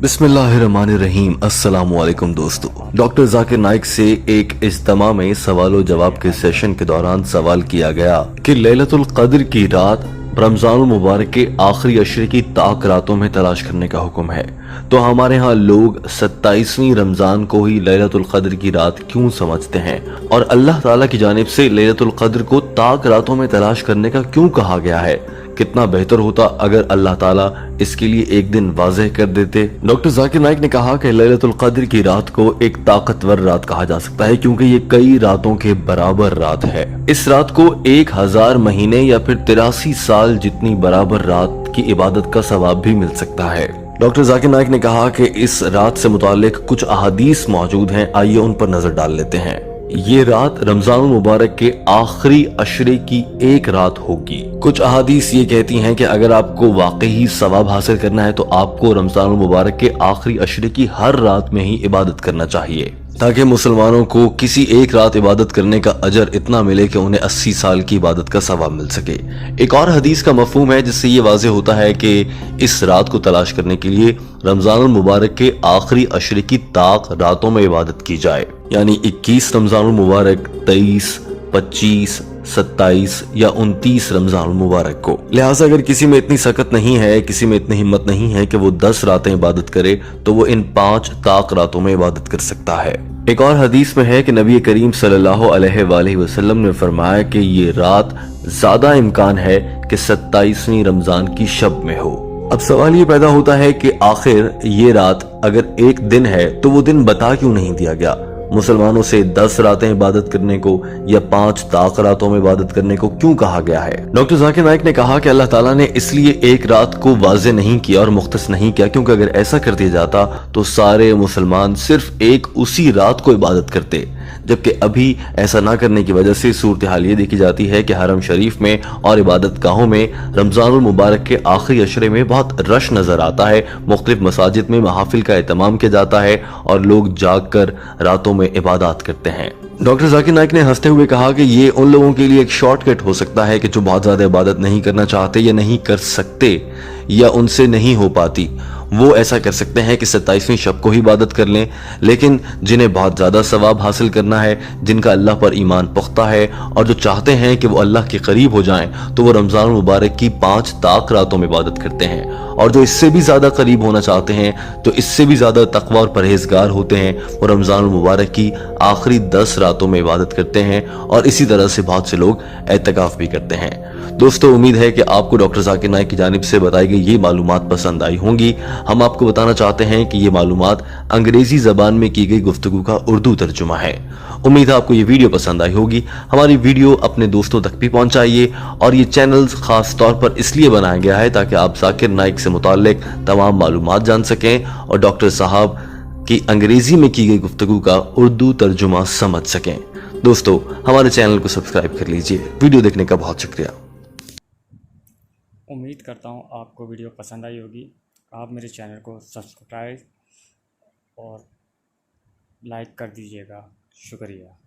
बिस्मिल्लाहिर्रहमानिर्रहीम। अस्सलामुअलैकुम दोस्तों, डॉक्टर जाकिर नाइक से एक इज्तिमा में सवाल जवाब के सेशन के दौरान सवाल किया गया कि लैलतुल क़द्र की रात रमजानुल मुबारक के आखिरी अशरे की ताक रातों में तलाश करने का हुक्म है। तो हमारे यहाँ लोग 27वीं रमजान को ही लैलतुल क़द्र की रात क्यों समझते हैं और अल्लाह ताला की जानिब से लैलतुल क़द्र को ताक रातों में तलाश करने का क्यों कहा गया है? कितना बेहतर होता अगर अल्लाह ताला इसके लिए एक दिन वाज़ेह कर देते। डॉक्टर जाकिर नाइक ने कहा कि लैलतुल क़द्र की रात को एक ताकतवर रात कहा जा सकता है क्योंकि ये कई रातों के बराबर रात है। इस रात को 1000 महीने या फिर 83 साल जितनी बराबर रात की इबादत का सवाब भी मिल सकता है। डॉक्टर जाकिर नाइक ने कहा कि इस रात से मुताल्लिक कुछ अहादीस मौजूद हैं, आइए उन पर नजर डाल लेते हैं। ये रात रमजान मुबारक के आखिरी अशरे की एक रात होगी। कुछ अहादीस ये कहती हैं कि अगर आपको वाकई सवाब हासिल करना है तो आपको रमजान मुबारक के आखिरी अशरे की हर रात में ही इबादत करना चाहिए ताकि मुसलमानों को किसी एक रात इबादत करने का अजर इतना मिले कि उन्हें 80 साल की इबादत का सवाब मिल सके। एक और हदीस का मफहूम है जिससे ये वाज़े होता है कि इस रात को तलाश करने के लिए रमजान मुबारक के आखिरी अशरे की ताक रातों में इबादत की जाए, यानी 21 रमजान मुबारक, 23, 25, 27 या 29 रमजान मुबारक को। लिहाजा अगर किसी में इतनी सकत नहीं है, किसी में इतनी हिम्मत नहीं है कि वो 10 रातें इबादत करे, तो वो इन 5 ताक रातों में इबादत कर सकता है। एक और हदीस में है कि नबी करीम सल्लल्लाहु अलैहि वसल्लम ने फरमाया कि ये रात ज्यादा इम्कान है कि 27वीं रमजान की शब में हो। अब सवाल ये पैदा होता है कि आखिर ये रात अगर एक दिन है तो वो दिन बता क्यों नहीं दिया गया? मुसलमानों से 10 रातें इबादत करने को या 5 ताक रातों में इबादत करने को क्यों कहा गया है? डॉक्टर जाकिर नाइक ने कहा कि अल्लाह ताला ने इसलिए एक रात को वाज़े नहीं किया और मुख्तस नहीं किया क्योंकि अगर ऐसा कर दिया जाता तो सारे मुसलमान सिर्फ एक उसी रात को इबादत करते, जबकि अभी ऐसा ना करने की वजह से सूरत हाल ये देखी जाती है कि हरम शरीफ में और इबादत गाहों में रमजानुल मुबारक के आखिरी अशरे में बहुत रश नजर आता है। मुख्तलिफ मसाजिद में महफिल का एहतमाम किया जाता है और लोग जाग कर रातों में इबादत करते हैं। डॉक्टर जाकिर नाइक ने हंसते हुए कहा कि ये उन लोगों के लिए एक शॉर्टकट हो सकता है कि जो बहुत ज्यादा इबादत नहीं करना चाहते या नहीं कर सकते या उनसे नहीं हो पाती, वो ऐसा कर सकते हैं कि 27वीं शब को ही इबादत कर लें। लेकिन जिन्हें बहुत ज़्यादा सवाब हासिल करना है, जिनका अल्लाह पर ईमान पुख्ता है और जो चाहते हैं कि वो अल्लाह के करीब हो जाएं, तो वो रमज़ान मुबारक की 5 ताक रातों में इबादत करते हैं। और जो इससे भी ज़्यादा करीब होना चाहते हैं, तो इससे भी ज़्यादा तकवा और परहेजगार होते हैं, वो रमज़ान मुबारक की आखिरी 10 रातों में इबादत करते हैं। और इसी तरह से बहुत से लोग एतकाफ़ भी करते हैं। दोस्तों, उम्मीद है कि आपको डॉक्टर जाकिर नाइक की जानिब से बताई गई ये मालूमात पसंद आई होंगी। हम आपको बताना चाहते हैं कि ये मालूमात अंग्रेजी जबान में की गई गुफ्तगू का उर्दू तर्जुमा है। उम्मीद है आपको ये वीडियो पसंद आई होगी। हमारी वीडियो अपने दोस्तों तक भी पहुंचाइए और ये चैनल खास तौर पर इसलिए बनाया गया है ताकि आप जाकिर नाइक से मुताल्लिक तमाम मालूमात जान सकें और डॉक्टर साहब की अंग्रेजी में की गई गुफ्तगू का उर्दू तर्जुमा समझ सकें। दोस्तों, हमारे चैनल को सब्सक्राइब कर लीजिए। वीडियो देखने का बहुत शुक्रिया। उम्मीद करता हूँ आपको वीडियो पसंद आई होगी। आप मेरे चैनल को सब्सक्राइब और लाइक कर दीजिएगा। शुक्रिया।